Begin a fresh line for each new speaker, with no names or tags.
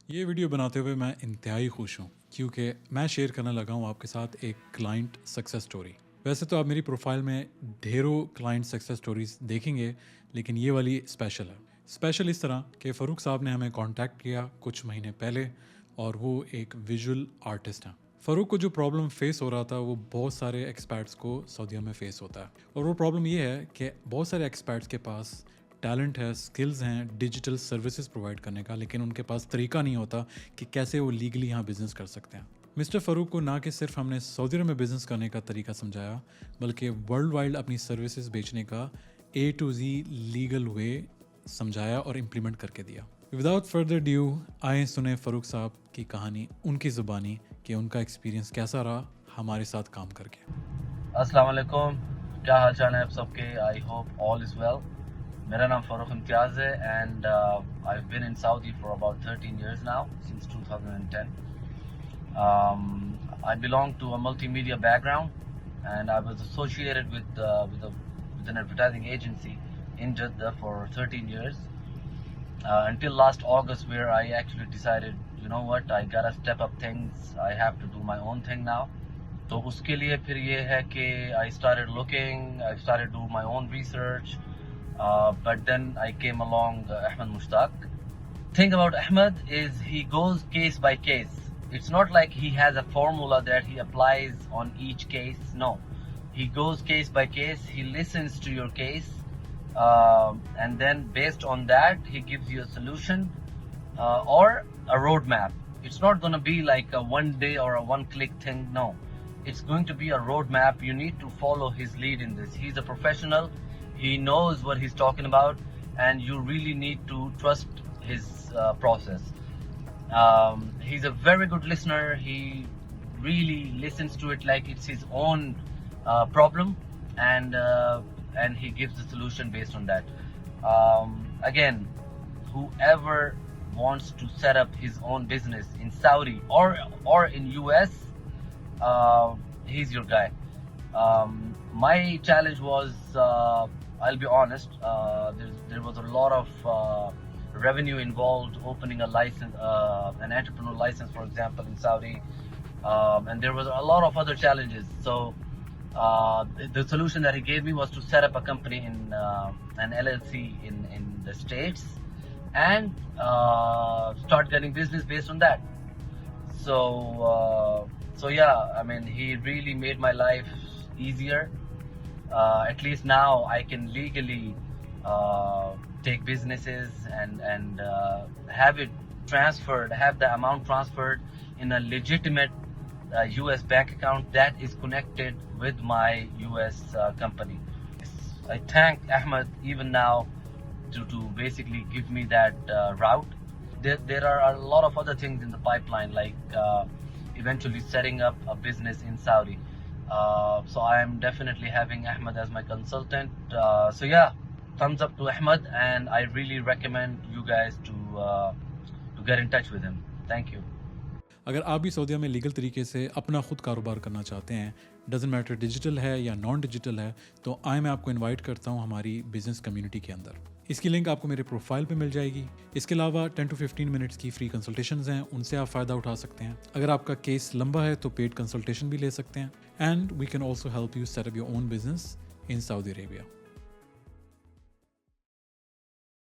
یہ ویڈیو بناتے ہوئے میں انتہائی خوش ہوں کیونکہ میں شیئر کرنے لگا ہوں آپ کے ساتھ ایک کلائنٹ سکسیس سٹوری. ویسے تو آپ میری پروفائل میں ڈھیروں کلائنٹ سکسیس سٹوریز دیکھیں گے لیکن یہ والی اسپیشل ہے. اسپیشل اس طرح کہ فاروق صاحب نے ہمیں کانٹیکٹ کیا کچھ مہینے پہلے اور وہ ایک ویژول آرٹسٹ ہیں. فاروق کو جو پرابلم فیس ہو رہا تھا وہ بہت سارے ایکسپیرٹس کو سعودیہ میں فیس ہوتا ہے, اور وہ پرابلم یہ ہے کہ بہت سارے ایکسپیرٹس کے پاس ٹیلنٹ ہے, سکلز ہیں ڈیجیٹل سروسز پرووائڈ کرنے کا, لیکن ان کے پاس طریقہ نہیں ہوتا کہ کیسے وہ لیگلی یہاں بزنس کر سکتے ہیں. مسٹر فاروق کو نہ کہ صرف ہم نے سعودی عرب میں بزنس کرنے کا طریقہ سمجھایا بلکہ ورلڈ وائڈ اپنی سروسز بیچنے کا A to Z legal way سمجھایا اور امپلیمنٹ کر کے دیا. وداؤٹ فردر ڈیو آئیں سنیں فاروق صاحب کی کہانی ان کی زبانی کہ ان کا ایکسپیرینس کیسا رہا ہمارے ساتھ کام کر کے.
السلام علیکم, کیا حال چال ہے آپ سب کے؟ I hope all is well. میرا نام فاروق امتیاز ہے and I been in Saudi for about 13 years now, since 2010. I belong to a multimedia background and I was associated with an advertising agency in Jeddah for 13 years until last August, where I actually decided, you know what, I gotta step up things, I have to do my own thing now. تو اس کے لیے پھر یہ ہے کہ I started looking, I started doing my own research, but then I came along Ahmed Mushtaq. Thing about Ahmed is he goes case by case. It's not like he has a formula that he applies on each case. No, he goes case by case. He listens to your case, and then based on that, he gives you a solution or a roadmap. It's not going to be like a one day or a one click thing. No, it's going to be a roadmap. You need to follow his lead in this. He's a professional. He knows what he's talking about, and you really need to trust his process. He's a very good listener. He really listens to it like it's his own problem, and he gives the solution based on that. Again, whoever wants to set up his own business in Saudi or in US, he's your guy. My challenge was, I'll be honest, there was a lot of revenue involved opening a license, an entrepreneur license, for example, in Saudi, and there was a lot of other challenges. So the solution that he gave me was to set up a company in an LLC in the States and start getting business based on that. So yeah, I mean, he really made my life easier. At least now I can legally take businesses and have it transferred, have the amount transferred in a legitimate US bank account that is connected with my US company. I thank Ahmed even now to basically give me that route. There are a lot of other things in the pipeline, like eventually setting up a business in Saudi. So I am definitely having Ahmed as my consultant. So yeah, thumbs up to Ahmed, and I really recommend you guys to get in touch with him. Thank you.
اگر آپ بھی سعودیہ میں legal طریقے سے اپنا خود کاروبار کرنا چاہتے ہیں, ڈزنٹ میٹر ڈیجیٹل ہے یا نان ڈیجیٹل ہے, تو آئے میں آپ کو انوائٹ کرتا ہوں ہماری بزنس کمیونٹی کے اندر. اس کی لنک آپ کو میرے پروفائل پہ مل جائے گی. اس کے علاوہ 10 to 15 منٹس کی فری کنسلٹیشنز ہیں, ان سے آپ فائدہ اٹھا سکتے ہیں. اگر آپ کا کیس لمبا ہے تو پیڈ کنسلٹیشن بھی لے سکتے ہیں. And we can also help you set up your own business in Saudi Arabia.